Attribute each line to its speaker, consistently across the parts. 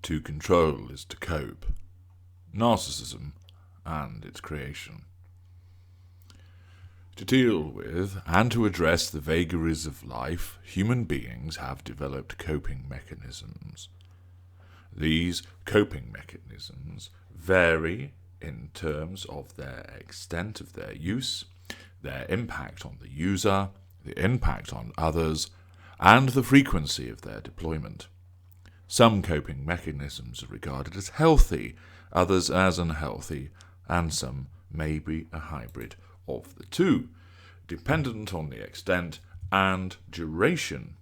Speaker 1: To control is to cope. Narcissism and its creation. To deal with and to address the vagaries of life, human beings have developed coping mechanisms. These coping mechanisms vary in terms of their extent of their use, their impact on the user, the impact on others, and the frequency of their deployment. Some coping mechanisms are regarded as healthy, others as unhealthy, and some may be a hybrid of the two, dependent on the extent and duration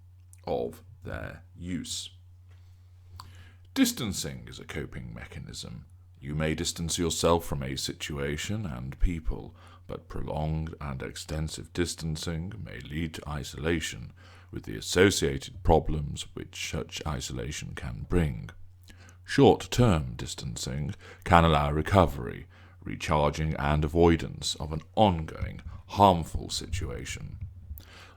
Speaker 1: of their use. Distancing is a coping mechanism. You may distance yourself from a situation and people, but prolonged and extensive distancing may lead to isolation, with the associated problems which such isolation can bring. Short-term distancing can allow recovery, recharging and avoidance of an ongoing, harmful situation.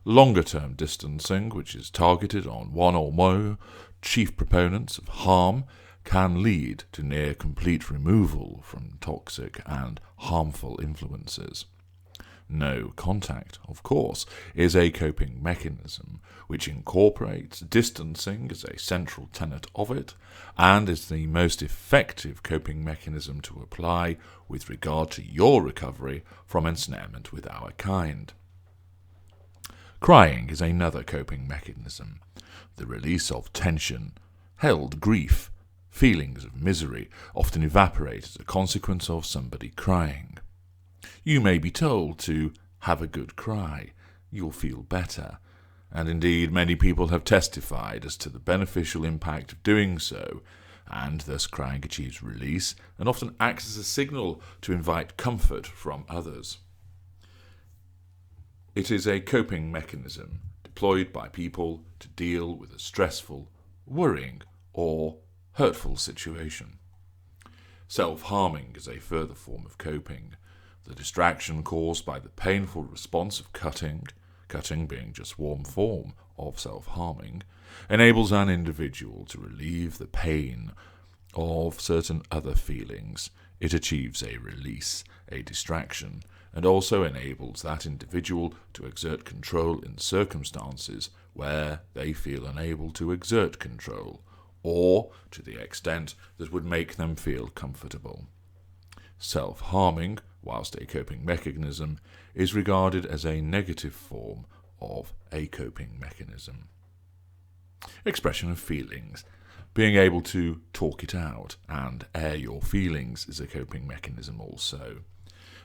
Speaker 1: Longer-term distancing, which is targeted on one or more chief proponents of harm, can lead to near complete removal from toxic and harmful influences. No contact, of course, is a coping mechanism which incorporates distancing as a central tenet of it and is the most effective coping mechanism to apply with regard to your recovery from ensnarement with our kind. Crying is another coping mechanism. The release of tension, held grief, feelings of misery often evaporate as a consequence of somebody crying. You may be told to have a good cry, you'll feel better, and indeed many people have testified as to the beneficial impact of doing so, and thus crying achieves release and often acts as a signal to invite comfort from others. It is a coping mechanism deployed by people to deal with a stressful, worrying, or hurtful situation. Self-harming is a further form of coping. The distraction caused by the painful response of cutting being just one form of self-harming, enables an individual to relieve the pain of certain other feelings. It achieves a release, a distraction, and also enables that individual to exert control in circumstances where they feel unable to exert control, or to the extent that would make them feel comfortable. Self-harming, whilst a coping mechanism, is regarded as a negative form of a coping mechanism. Expression of feelings. Being able to talk it out and air your feelings is a coping mechanism also.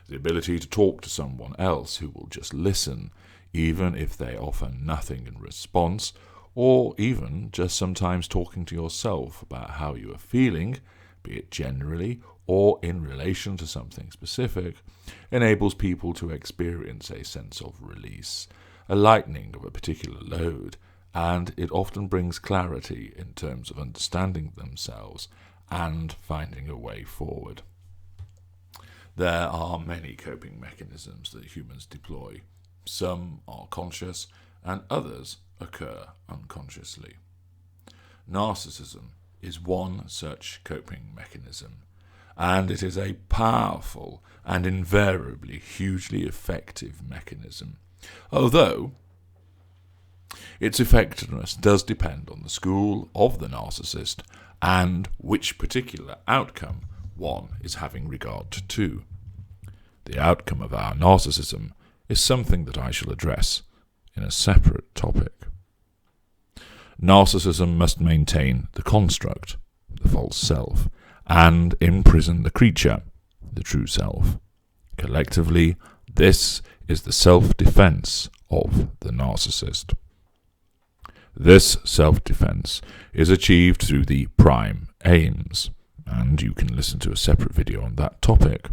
Speaker 1: The ability to talk to someone else who will just listen, even if they offer nothing in response, or even just sometimes talking to yourself about how you are feeling, be it generally or in relation to something specific, enables people to experience a sense of release, a lightening of a particular load, and it often brings clarity in terms of understanding themselves and finding a way forward. There are many coping mechanisms that humans deploy. Some are conscious and others occur unconsciously. Narcissism is one such coping mechanism, and it is a powerful and invariably hugely effective mechanism, although its effectiveness does depend on the school of the narcissist and which particular outcome one is having regard to. The outcome of our narcissism is something that I shall address in a separate topic. Narcissism must maintain the construct, the false self, and imprison the creature, the true self. Collectively, this is the self-defense of the narcissist. This self-defense is achieved through the prime aims, and you can listen to a separate video on that topic.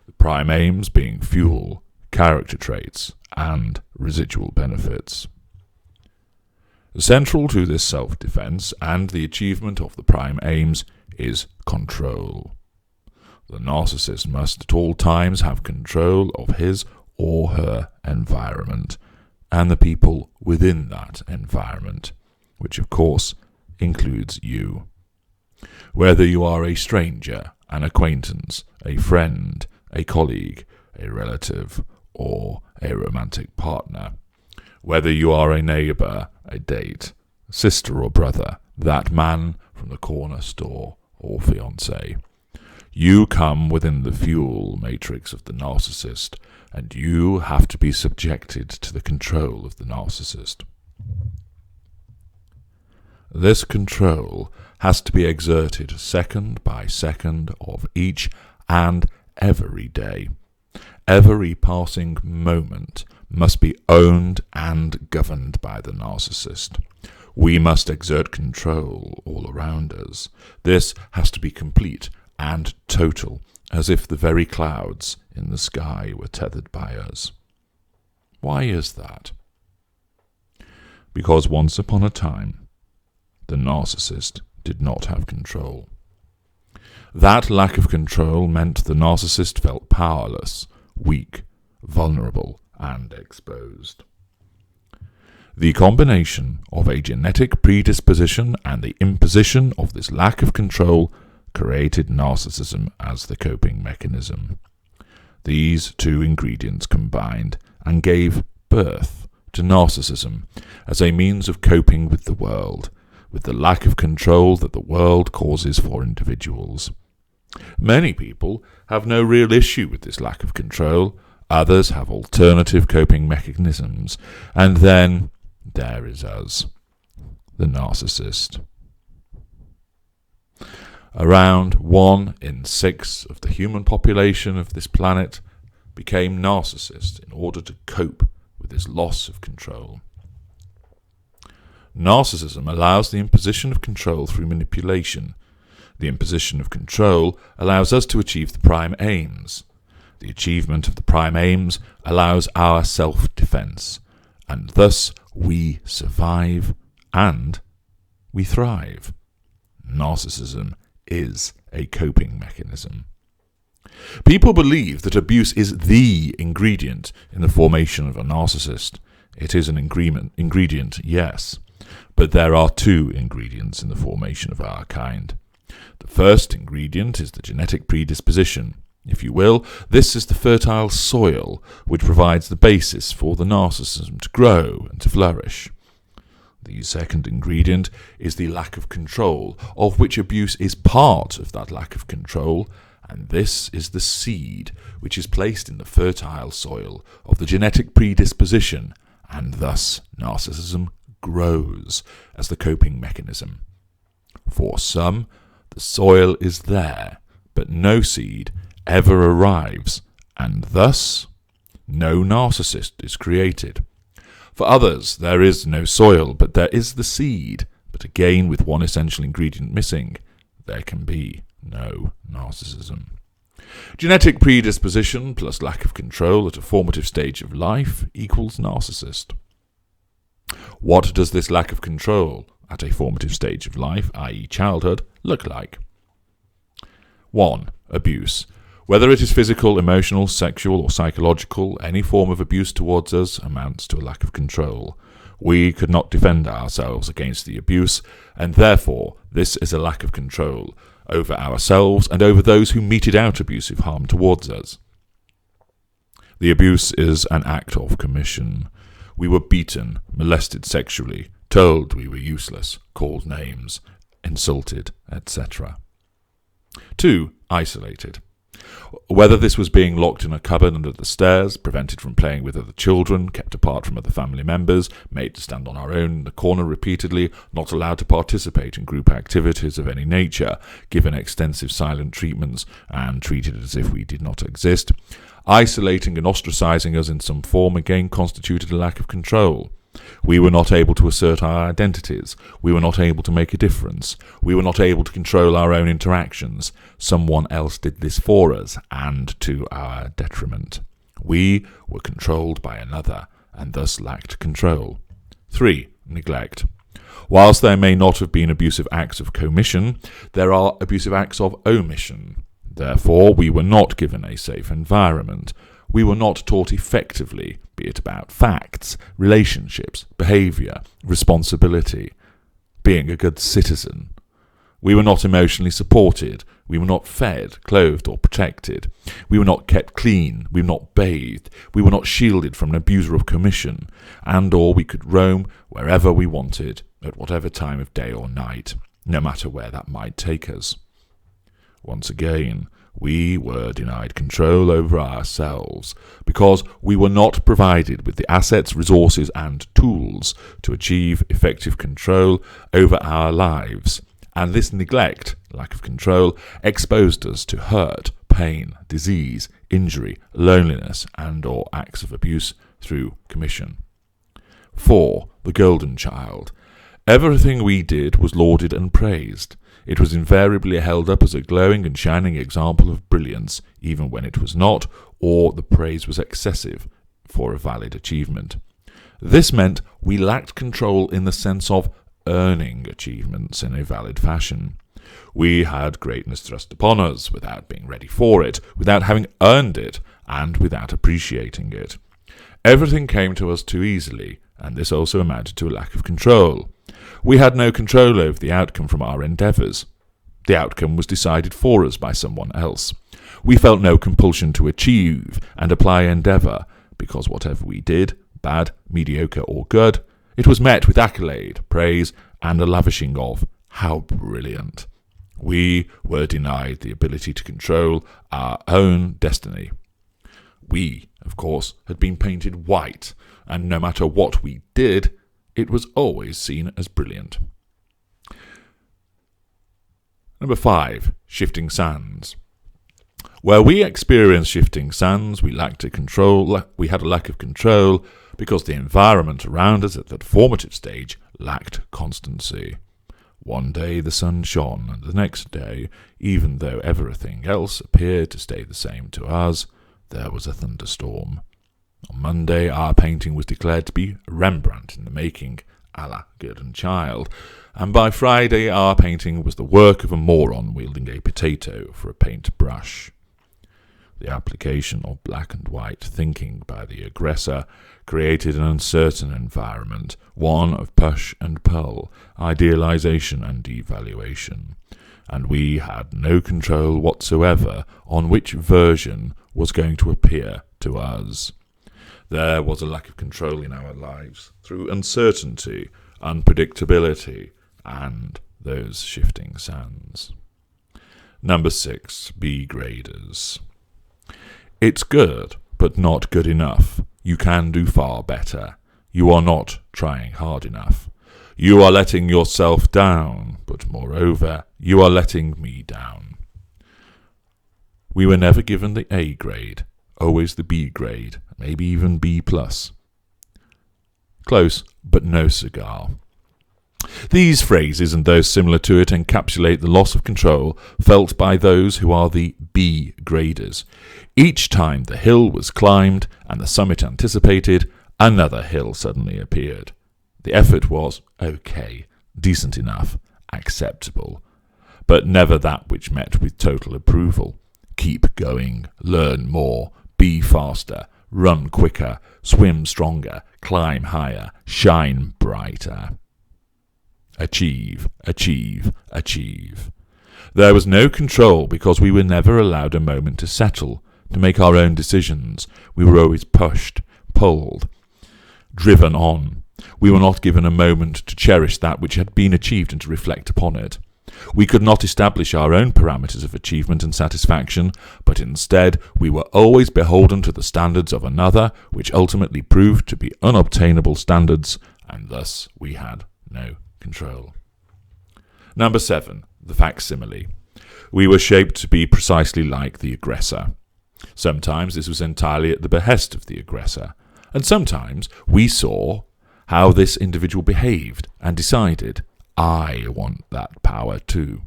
Speaker 1: The prime aims being fuel, character traits, and residual benefits. Central to this self-defense and the achievement of the prime aims is control. The narcissist must at all times have control of his or her environment and the people within that environment, which of course includes you. Whether you are a stranger, an acquaintance, a friend, a colleague, a relative, or a romantic partner. Whether you are a neighbour, a date, sister or brother, that man from the corner store, or fiancé. You come within the fuel matrix of the narcissist, and you have to be subjected to the control of the narcissist. This control has to be exerted second by second of each and every day. Every passing moment must be owned and governed by the narcissist. We must exert control all around us. This has to be complete and total, as if the very clouds in the sky were tethered by us. Why is that? Because once upon a time, the narcissist did not have control. That lack of control meant the narcissist felt powerless, weak, vulnerable, and exposed. The combination of a genetic predisposition and the imposition of this lack of control created narcissism as the coping mechanism. These two ingredients combined and gave birth to narcissism as a means of coping with the world, with the lack of control that the world causes for individuals. Many people have no real issue with this lack of control. Others have alternative coping mechanisms. And then there is us, the narcissist. Around 1 in 6 of the human population of this planet became narcissists in order to cope with this loss of control. Narcissism allows the imposition of control through manipulation. The imposition of control allows us to achieve the prime aims. The achievement of the prime aims allows our self-defense, and thus we survive and we thrive. Narcissism is a coping mechanism. People believe that abuse is the ingredient in the formation of a narcissist. It is an ingredient, yes, but there are 2 ingredients in the formation of our kind. The first ingredient is the genetic predisposition. If you will, this is the fertile soil which provides the basis for the narcissism to grow and to flourish. The second ingredient is the lack of control, of which abuse is part of that lack of control, and this is the seed which is placed in the fertile soil of the genetic predisposition, and thus narcissism grows as the coping mechanism. For some, the soil is there, but no seed ever arrives, and thus no narcissist is created. For others, there is no soil, but there is the seed, but again with one essential ingredient missing, there can be no narcissism. Genetic predisposition plus lack of control at a formative stage of life equals narcissist. What does this lack of control at a formative stage of life, i.e. childhood, look like? 1. Abuse. Whether it is physical, emotional, sexual, or psychological, any form of abuse towards us amounts to a lack of control. We could not defend ourselves against the abuse, and therefore this is a lack of control over ourselves and over those who meted out abusive harm towards us. The abuse is an act of commission. We were beaten, molested sexually, told we were useless, called names, insulted, etc. 2. Isolated. Whether this was being locked in a cupboard under the stairs, prevented from playing with other children, kept apart from other family members, made to stand on our own in the corner repeatedly, not allowed to participate in group activities of any nature, given extensive silent treatments, and treated as if we did not exist, isolating and ostracizing us in some form again constituted a lack of control. We were not able to assert our identities. We were not able to make a difference. We were not able to control our own interactions. Someone else did this for us, and to our detriment. We were controlled by another, and thus lacked control. 3. Neglect. Whilst there may not have been abusive acts of commission, there are abusive acts of omission. Therefore, we were not given a safe environment. We were not taught effectively, be it about facts, relationships, behaviour, responsibility, being a good citizen. We were not emotionally supported. We were not fed, clothed, or protected. We were not kept clean. We were not bathed. We were not shielded from an abuser of commission, or we could roam wherever we wanted, at whatever time of day or night, no matter where that might take us. Once again, we were denied control over ourselves because we were not provided with the assets, resources, and tools to achieve effective control over our lives. And this neglect, lack of control, exposed us to hurt, pain, disease, injury, loneliness, and/or acts of abuse through commission. 4. The golden child. Everything we did was lauded and praised. It was invariably held up as a glowing and shining example of brilliance, even when it was not, or the praise was excessive for a valid achievement. This meant we lacked control in the sense of earning achievements in a valid fashion. We had greatness thrust upon us without being ready for it, without having earned it, and without appreciating it. Everything came to us too easily, and this also amounted to a lack of control. We had no control over the outcome from our endeavours. The outcome was decided for us by someone else. We felt no compulsion to achieve and apply endeavour, because whatever we did, bad, mediocre, or good, it was met with accolade, praise, and a lavishing of, "How brilliant!" We were denied the ability to control our own destiny. We, of course, had been painted white, and no matter what we did, it was always seen as brilliant. Number 5. Shifting sands. Where we experienced shifting sands, we had a lack of control because the environment around us at that formative stage lacked constancy. One day the sun shone, and the next day, even though everything else appeared to stay the same to us, there was a thunderstorm. On Monday, our painting was declared to be Rembrandt in the making, a la Golden Child, and by Friday our painting was the work of a moron wielding a potato for a paintbrush. The application of black and white thinking by the aggressor created an uncertain environment, one of push and pull, idealization and devaluation, and we had no control whatsoever on which version was going to appear to us. There was a lack of control in our lives through uncertainty, unpredictability, and those shifting sands. Number 6. B graders. It's good, but not good enough. You can do far better. You are not trying hard enough. You are letting yourself down, but moreover, you are letting me down. We were never given the A grade, always the B grade, maybe even B+. Close, but no cigar. These phrases and those similar to it encapsulate the loss of control felt by those who are the B graders. Each time the hill was climbed and the summit anticipated, another hill suddenly appeared. The effort was okay, decent enough, acceptable, but never that which met with total approval. Keep going, learn more, be faster, run quicker, swim stronger, climb higher, shine brighter. Achieve, achieve, achieve. There was no control because we were never allowed a moment to settle, to make our own decisions. We were always pushed, pulled, driven on. We were not given a moment to cherish that which had been achieved and to reflect upon it. We could not establish our own parameters of achievement and satisfaction, but instead we were always beholden to the standards of another, which ultimately proved to be unobtainable standards, and thus we had no control. Number 7. The facsimile. We were shaped to be precisely like the aggressor. Sometimes this was entirely at the behest of the aggressor, and sometimes we saw how this individual behaved and decided, I want that power too.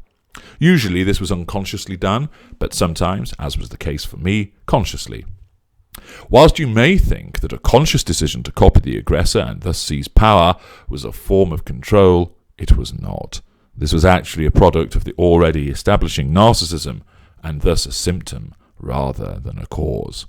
Speaker 1: Usually this was unconsciously done, but sometimes, as was the case for me, consciously. Whilst you may think that a conscious decision to copy the aggressor and thus seize power was a form of control, it was not. This was actually a product of the already establishing narcissism, and thus a symptom rather than a cause.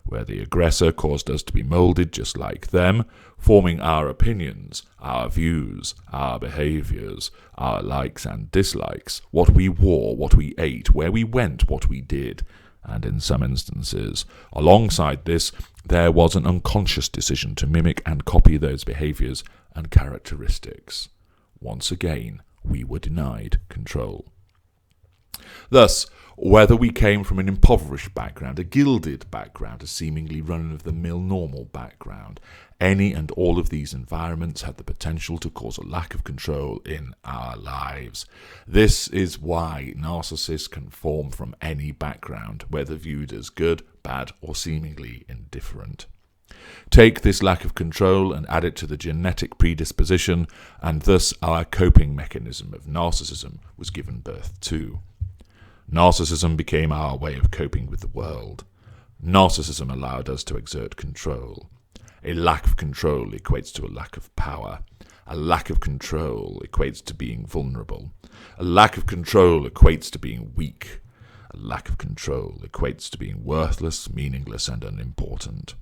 Speaker 1: where the aggressor caused us to be moulded just like them, forming our opinions, our views, our behaviours, our likes and dislikes, what we wore, what we ate, where we went, what we did. And in some instances, alongside this, there was an unconscious decision to mimic and copy those behaviours and characteristics. Once again, we were denied control. Thus, whether we came from an impoverished background, a gilded background, a seemingly run-of-the-mill normal background, any and all of these environments had the potential to cause a lack of control in our lives. This is why narcissists can form from any background, whether viewed as good, bad, or seemingly indifferent. Take this lack of control and add it to the genetic predisposition, and thus our coping mechanism of narcissism was given birth to. Narcissism became our way of coping with the world. Narcissism allowed us to exert control. A lack of control equates to a lack of power. A lack of control equates to being vulnerable. A lack of control equates to being weak. A lack of control equates to being worthless, meaningless, and unimportant.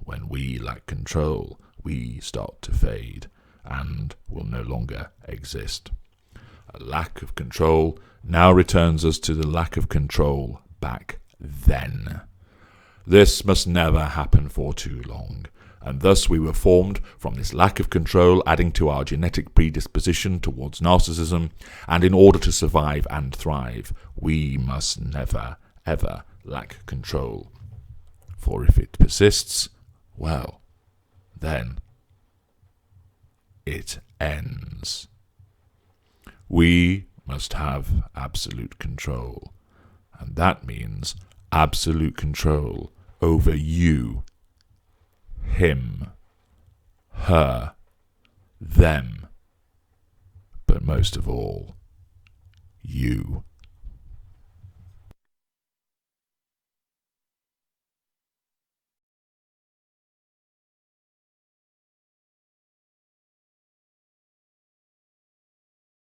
Speaker 1: When we lack control, we start to fade and will no longer exist. A lack of control now returns us to the lack of control back then. This must never happen for too long, and thus we were formed from this lack of control, adding to our genetic predisposition towards narcissism, and in order to survive and thrive, we must never, ever lack control. For if it persists, well, then it ends. We must have absolute control, and that means absolute control over you, him, her, them, but most of all, you.